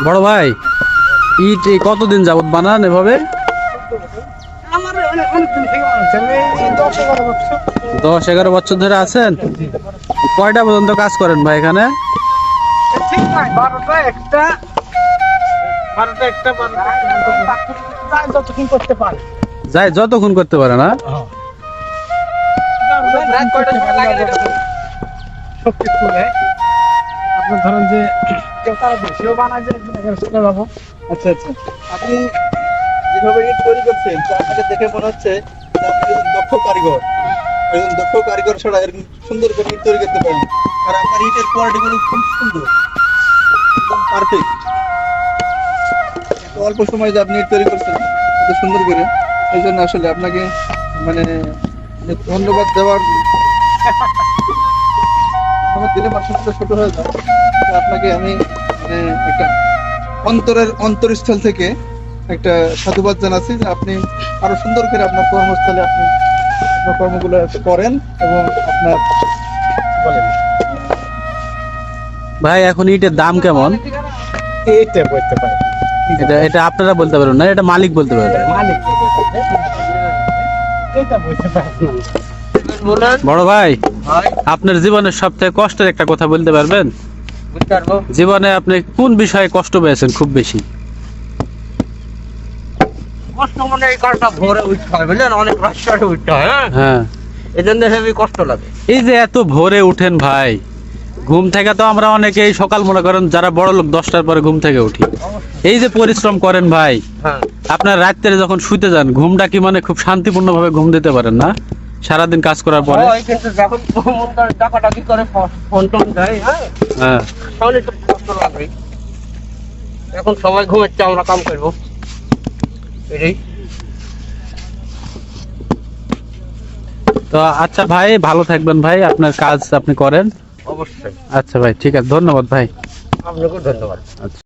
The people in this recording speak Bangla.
বড় ভাই, ইট এই কতদিন যাবত বানান এভাবে? আমার অনেকদিন থেকে বানাচ্ছে, আমি 10-11 বছর ধরে আছেন। কয়টা পর্যন্ত কাজ করেন ভাই এখানে? ঠিক নাই, 12টা একটা 12টা একটা 12টা যতক্ষণ করতে পারে। যাই যতক্ষণ করতে পারে না। রাত কয়টার সময় লাগে এটা সব কিছু আপনার ধরেন যে কেউ তারা বেশিও বানায় যে একদিন এখানে চলে যাবো। আচ্ছা আচ্ছা, আপনি যেভাবে ইট তৈরি করছেন তা আপনাকে দেখে মনে হচ্ছে যে আপনি একজন দক্ষ কারিগর। একজন দক্ষ কারিগর ছাড়া এরকম সুন্দর করে ইট তৈরি করতে পারেন। আর আপনার ইটের কোয়ালিটিগুলো খুব সুন্দর, একদম পারফেক্ট। অল্প সময় যে আপনি ইট তৈরি করছেন এত সুন্দর করে, এই জন্য আসলে আপনাকে মানে ধন্যবাদ দেওয়ার ধন্যবাদ দিলে মানুষের সাথে ছোট হয়ে যায়। তো আপনাকে আমি মানে একটা অন্তরস্থল থেকে একটা সাধুবাদ জানাচ্ছি যে আপনি আরো সুন্দর করে আপনার কর্মস্থলে আপনি আপনার কর্মগুলো করেন এবং আপনার বলেন ভাই এখন ইটের দাম কেমন? এইটা বলতে পারে, এটা এটা আপনারা বলতে পারবেন না, এটা মালিক বলতে পারবেন। মালিক এটা বলতে পারে বলেন। বড় ভাই, আপনার জীবনের সবথেকে কষ্টের একটা কথা বলতে পারবেন? জীবনে আপনি কোন বিষয়ে কষ্ট পেয়েছেন খুব বেশি? কষ্ট মানে এই কারটা ভোরে উঠতে হয় বুঝলেন, অনেক রাস্তায় উঠতে হয়। হ্যাঁ, এই জন্য হেবি কষ্ট লাগে। এই যে এত ভোরে উঠেন ভাই, ঘুম থেকে তো আমরা অনেকেই সকাল মনে করেন যারা বড় লোক 10টার পরে ঘুম থেকে উঠি। এই যে পরিশ্রম করেন ভাই, হ্যাঁ, আপনার রাত্রে যখন শুতে যান ঘুমটা কি মানে খুব শান্তিপূর্ণ ভাবে ঘুম দিতে পারেন না সারাদিন কাজ করার পরে? হয়, কিন্তু যখন মন করে টাকাটা কি করে ফোন টোন দেয়, হ্যাঁ, হ্যাঁ, তাহলে তো কষ্ট লাগবে। এখন সবাই ঘুমাচ্ছে, আমরা কাম করবো এটাই। তো আচ্ছা ভাই, ভালো থাকবেন ভাই, আপনার কাজ আপনি করেন। অবশ্যই, আচ্ছা ভাই, ঠিক আছে, ধন্যবাদ ভাই। আপনাকেও ধন্যবাদ। আচ্ছা।